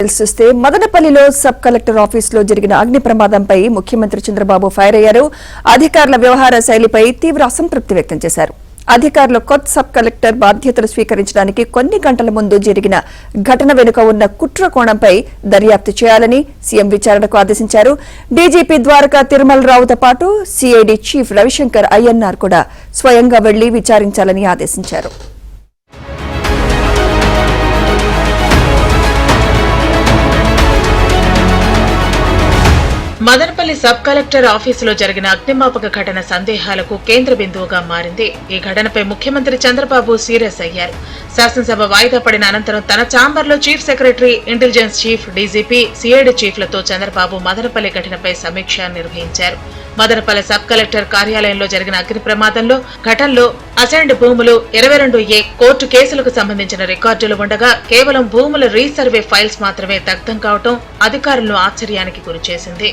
తెలిసిస్తే మదనపల్లిలో sub collector ఆఫీసులో జరిగిన అగ్ని ప్రమాదంపై ముఖ్యమంత్రి చంద్రబాబు ఫైర్ అయ్యారు. అధికారుల వ్యవహార శైలిపై తీవ్ర అసంతృప్తి వ్యక్తం చేశారు. అధికారులు కొత్త సబ్ కలెక్టర్ బాధ్యతలు స్వీకరించడానికి కొన్ని గంటల ముందు జరిగిన ఘటన వెనుక ఉన్న కుట్ర కోణంపై దర్యాప్తు చేయాలని సీఎం విచారణకు ఆదేశించారు. డీజీపీ ద్వారకా తిరుమలరావుతో పాటు సిఐడి చీఫ్ రవిశంకర్ అయ్యన్నార్ కూడా స్వయంగా వెళ్లి విచారించాలని ఆదేశించారు. మదనపల్లి సబ్ కలెక్టర్ ఆఫీసులో జరిగిన అగ్నిమాపక ఘటన సందేహాలకు కేంద్ర బిందువుగా మారింది. ఈ ఘటనపై ముఖ్యమంత్రి చంద్రబాబు సీరియస్ అయ్యారు. శాసనసభ వాయిదా పడిన అనంతరం తన ఛాంబర్లో chief secretary, intelligence chief, DGP, CID చీఫ్లతో చంద్రబాబు మదనపల్లి ఘటనపై సమీక్ష నిర్వహించారు. మదనపల్లి సబ్ కలెక్టర్ కార్యాలయంలో జరిగిన అగ్ని ప్రమాదంలో ఘటనలో అసైన్డ్ భూములు 22A కోర్టు కేసులకు సంబంధించిన రికార్డులు ఉండగా కేవలం భూముల రీసర్వే ఫైల్స్ మాత్రమే దగ్ధం కావడం అధికారులను ఆశ్చర్యానికి గురిచేసింది.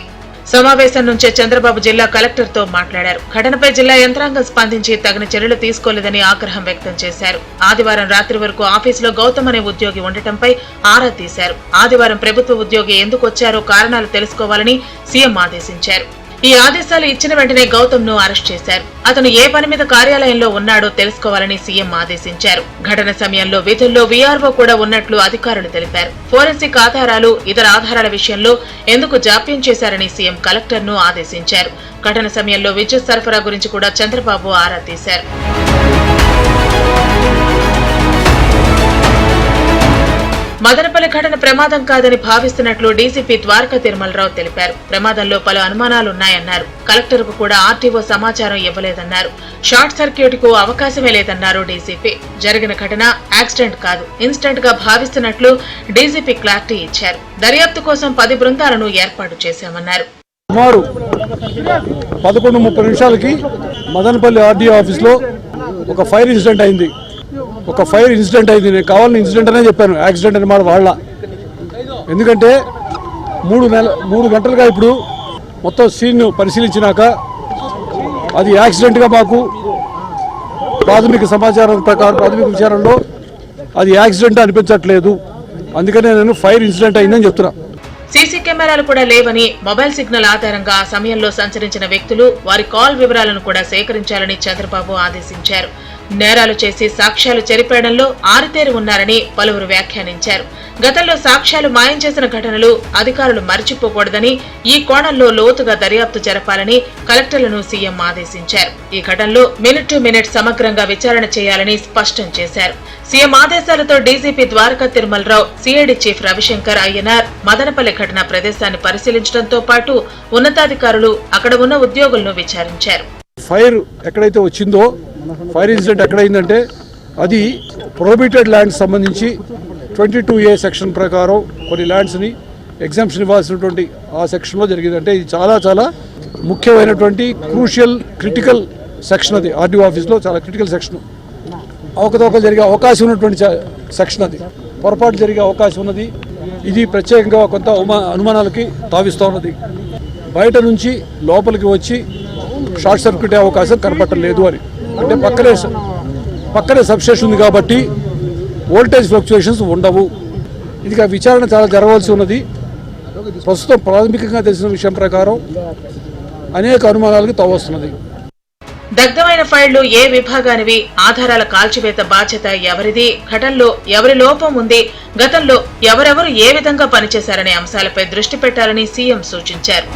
సమావేశం నుంచే చంద్రబాబు జిల్లా కలెక్టర్ తో మాట్లాడారు. ఘటనపై జిల్లా యంత్రాంగం స్పందించి తగిన చర్యలు తీసుకోలేదని ఆగ్రహం వ్యక్తం చేశారు. ఆదివారం రాత్రి వరకు ఆఫీసులో గౌతమ్ అనే ఉద్యోగి ఉండటంపై ఆరా తీశారు. ఆదివారం ప్రభుత్వ ఉద్యోగి ఎందుకు వచ్చారో కారణాలు తెలుసుకోవాలని సీఎం ఆదేశించారు. ఈ ఆదేశాలు ఇచ్చిన వెంటనే గౌతమ్ ను అరెస్ట్ చేశారు. అతను ఏ పని మీద కార్యాలయంలో ఉన్నాడో తెలుసుకోవాలని సీఎం ఆదేశించారు. ఘటన సమయంలో విధుల్లో వీఆర్ఓ కూడా ఉన్నట్లు అధికారులు తెలిపారు. ఫోరెన్సిక్ ఆధారాలు, ఇతర ఆధారాల విషయంలో ఎందుకు జాప్యం చేశారని సీఎం కలెక్టర్ ను ఆదేశించారు. ఘటన సమయంలో విద్యుత్ సరఫరా గురించి కూడా చంద్రబాబు ఆరా తీశారు. మదనపల్లి ఘటన ప్రమాదం కాదని భావిస్తున్నట్లు డీసీపీ ద్వారకా తిరుమలరావు తెలిపారు. ప్రమాదంలో పలు అనుమానాలున్నాయన్నారు. కలెక్టర్కు కూడా ఆర్టీఓ సమాచారం ఇవ్వలేదన్నారు. షార్ట్ సర్క్యూట్ కు అవకాశమే లేదన్నారు డీసీపీ. జరిగిన ఘటన యాక్సిడెంట్ కాదు, ఇన్సిడెంట్ గా భావిస్తున్నట్లు డీసీపీ క్లారిటీ ఇచ్చారు. దర్యాప్తు కోసం 10 బృందాలను ఏర్పాటు చేశామన్నారు. సుమారు 11:30 నిమిషాలకి మదనపల్లి ఆర్డీఓ ఆఫీస్ లో ఒక ఫైర్ ఇన్సిడెంట్ అయింది. నేను కావాలని ఇన్సిడెంట్ అనే చెప్పాను, యాక్సిడెంట్ అని మాట వాళ్ళ. ఎందుకంటే 3 గంటలుగా ఇప్పుడు మొత్తం సీన్ పరిశీలించినాక అది యాక్సిడెంట్గా మాకు ప్రాథమిక సమాచారం ప్రకారం ప్రాథమిక విచారణలో అది యాక్సిడెంట్ అనిపించట్లేదు. అందుకనే నేను ఫైర్ ఇన్సిడెంట్ అయిందని చెప్తున్నా. సీసీ కెమెరాలు కూడా లేవని, మొబైల్ సిగ్నల్ ఆధారంగా ఆ సమయంలో సంచరించిన వ్యక్తులు, వారి కాల్ వివరాలను కూడా సేకరించాలని చంద్రబాబు ఆదేశించారు. నేరాలు చేసి సాక్ష్యాలు చెరిపేయడంలో ఆరితేరి ఉన్నారని పలువురు వ్యాఖ్యానించారు. గతంలో సాక్ష్యాలు మాయం చేసిన ఘటనలు అధికారులు మర్చిపోకూడదని, ఈ కోణంలో లోతుగా దర్యాప్తు జరపాలని కలెక్టర్లను సీఎం ఆదేశించారు. ఈ ఘటనలో మినిట్ టు మినిట్ సమగ్రంగా విచారణ చేయాలని స్పష్టం చేశారు. సీఎం ఆదేశాలతో DGP Dwaraka Tirumalarao, CID chief Ravishankar Ayyannar Madanapalle ఘటనా ప్రదేశాన్ని పరిశీలించడంతో పాటు ఉన్నతాధికారులు అక్కడ ఉన్న ఉద్యోగులను విచారించారు. ఫైర్ ఎక్కడైతే వచ్చిందో, ఫైర్ ఇన్సిడెంట్ ఎక్కడైందంటే అది ప్రొహిబిటెడ్ ల్యాండ్స్ సంబంధించి 22A సెక్షన్ ప్రకారం కొన్ని ల్యాండ్స్ని ఎగ్జామ్షన్ ఇవ్వాల్సినటువంటి ఆ సెక్షన్లో జరిగిందంటే ఇది చాలా ముఖ్యమైనటువంటి క్రిటికల్ సెక్షన్. అది ఆర్డీఓ ఆఫీస్లో చాలా క్రిటికల్ సెక్షన్. అవకతవకలు జరిగే అవకాశం ఉన్నటువంటి సెక్షన్, అది పొరపాటు జరిగే అవకాశం ఉన్నది. ఇది ప్రత్యేకంగా కొంత అనుమానాలకి తావిస్తూ ఉన్నది. బయట నుంచి లోపలికి వచ్చి షార్ట్ సర్క్యూట్ అయ్యే అవకాశం కనపడలేదు అని. అంటే పక్కనే సబ్స్టేషన్ ఉంది కాబట్టి వోల్టేజ్ ఫ్లక్చుయేషన్స్ ఉండవు. ఇది విచారణ చాలా జరగవలసి ఉన్నది. ప్రస్తుతం ప్రాథమికంగా తెలిసిన విషయం ప్రకారం అనేక అనుమానాలకు తావస్తున్నది. దగ్ధమైన ఫైళ్లు ఏ విభాగానివి, ఆధారాల కాల్చివేత బాధ్యత ఎవరిది, ఘటనలో ఎవరి లోపం ఉంది, గతంలో ఎవరెవరు ఏ విధంగా పనిచేశారనే అంశాలపై దృష్టి పెట్టాలని సీఎం సూచించారు.